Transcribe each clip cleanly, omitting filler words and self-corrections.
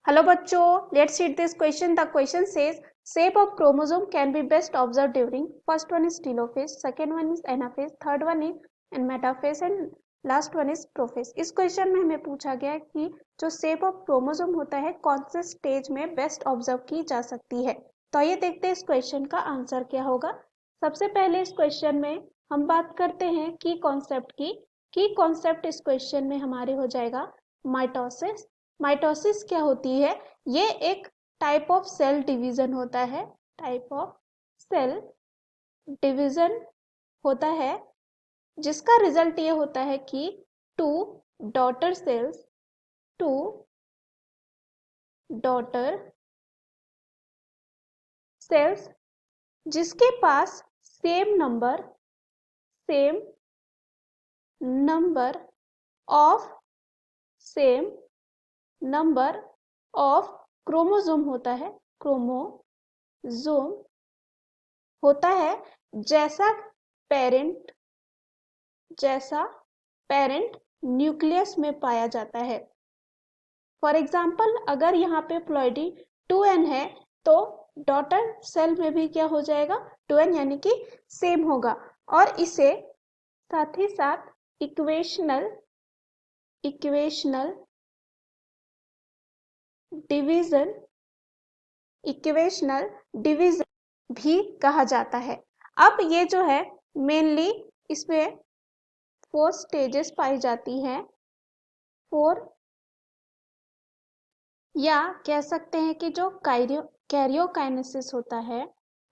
Hello बच्चों, let's read this question. The question says shape of chromosome can be best observed during first one is telophase, second one is anaphase, third one is metaphase and last one is prophase. इस question में हमें पूछा गया है कि जो shape of chromosome होता है कौन से स्टेज में बेस्ट ऑब्जर्व की जा सकती है। तो आइए देखते हैं इस क्वेश्चन का आंसर क्या होगा। सबसे पहले इस क्वेश्चन में हम बात करते हैं की कॉन्सेप्ट की। की कॉन्सेप्ट इस क्वेश्चन में हमारे हो जाएगा माइटोसिस। माइटोसिस क्या होती है? ये एक टाइप ऑफ सेल डिवीजन होता है। टाइप ऑफ सेल डिवीजन होता है जिसका रिजल्ट ये होता है कि टू डॉटर सेल्स जिसके पास सेम नंबर ऑफ क्रोमोसोम होता है जैसा पेरेंट न्यूक्लियस में पाया जाता है। फॉर एग्जाम्पल अगर यहाँ पे प्लॉइडी 2n है तो डॉटर सेल में भी क्या हो जाएगा 2n यानी कि सेम होगा। और इसे साथ ही साथ इक्वेशनल डिवीजन भी कहा जाता है। अब ये जो है मेनली इसमें 4 स्टेजेस पाई जाती हैं। 4 या कह सकते हैं कि जो कैरियोकाइनेसिस होता है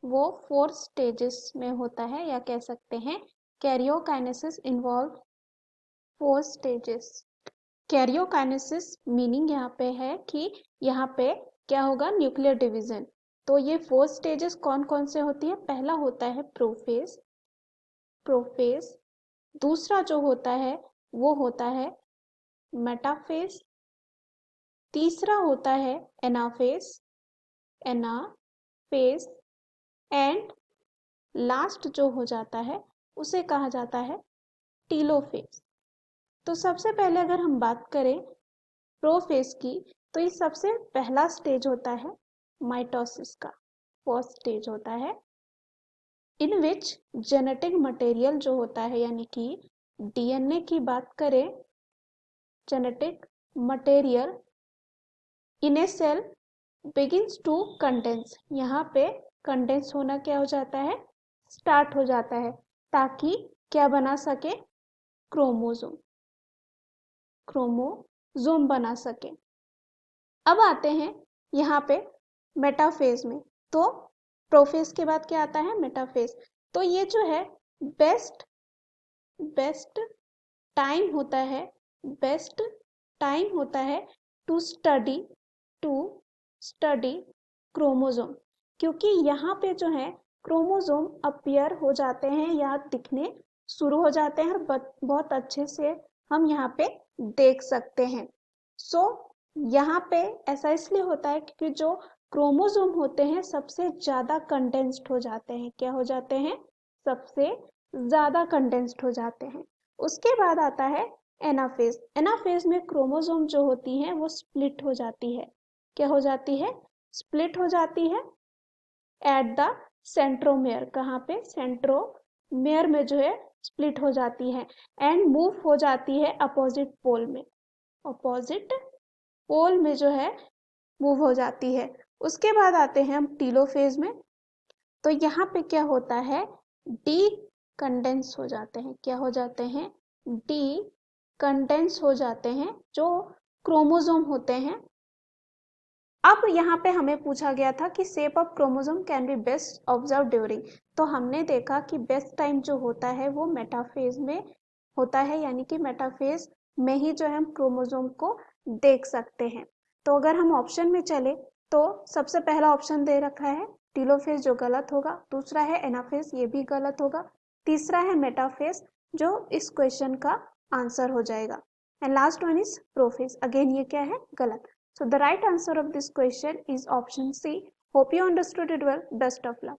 वो 4 स्टेजेस में होता है, या कह सकते हैं karyokinesis involve 4 stages. Karyokinesis meaning यहाँ पे है कि यहाँ पे क्या होगा न्यूक्लियर डिवीजन। तो ये 4 स्टेजेस कौन कौन से होती है? पहला होता है प्रोफेज, दूसरा जो होता है वो होता है मेटाफेज, तीसरा होता है एनाफेज एंड लास्ट जो हो जाता है उसे कहा जाता है टीलोफेज। तो सबसे पहले अगर हम बात करें प्रोफेज की तो ये सबसे पहला स्टेज होता है माइटोसिस का। फर्स्ट स्टेज होता है इन विच जेनेटिक मटेरियल जो होता है यानी कि डीएनए की बात करें, genetic material in a cell begins to condense. यहाँ पे कंडेंस होना क्या हो जाता है? स्टार्ट हो जाता है, ताकि क्या बना सके? क्रोमोसोम बना सके। अब आते हैं यहाँ पे मेटाफेज में। तो प्रोफेज के बाद क्या आता है? मेटाफेज। तो ये जो है बेस्ट टाइम होता है टू स्टडी क्रोमोसोम, क्योंकि यहाँ पे जो है क्रोमोसोम अपीयर हो जाते हैं या दिखने शुरू हो जाते हैं और बहुत अच्छे से हम यहाँ पे देख सकते हैं। सो यहाँ पे ऐसा इसलिए होता है क्योंकि जो क्रोमोसोम होते हैं सबसे ज्यादा कंडेंस्ड हो जाते हैं। क्या हो जाते हैं? सबसे ज्यादा कंडेंस्ड हो जाते हैं। उसके बाद आता है एनाफेज। एनाफेज में क्रोमोसोम जो होती है वो स्प्लिट हो जाती है। क्या हो जाती है? स्प्लिट हो जाती है एट द सेंट्रोमेयर। कहाँ पे? सेंट्रोमेयर में जो है स्प्लिट हो जाती है एंड मूव हो जाती है अपोजिट पोल में जो है मूव हो जाती है। उसके बाद आते हैं हम टीलोफेज में। तो यहाँ पे क्या होता है? डी कंडेंस हो जाते हैं। क्या हो जाते हैं? डी कंडेंस हो जाते हैं जो क्रोमोसोम होते हैं। अब यहाँ पे हमें पूछा गया था कि shape of chromosome can be best observe during. तो हमने देखा कि बेस्ट टाइम जो होता है वो मेटाफेज में होता है, यानी कि मेटाफेज में ही जो है हम क्रोमोसोम को देख सकते हैं। तो अगर हम ऑप्शन में चले तो सबसे पहला ऑप्शन दे रखा है टीलोफेज जो गलत होगा, दूसरा है एनाफेज ये भी गलत होगा, तीसरा है मेटाफेज जो इस क्वेश्चन का आंसर हो जाएगा, and last one is prophase. Again ये क्या है? गलत। So the right answer of this question is option C. Hope you understood it well. Best of luck.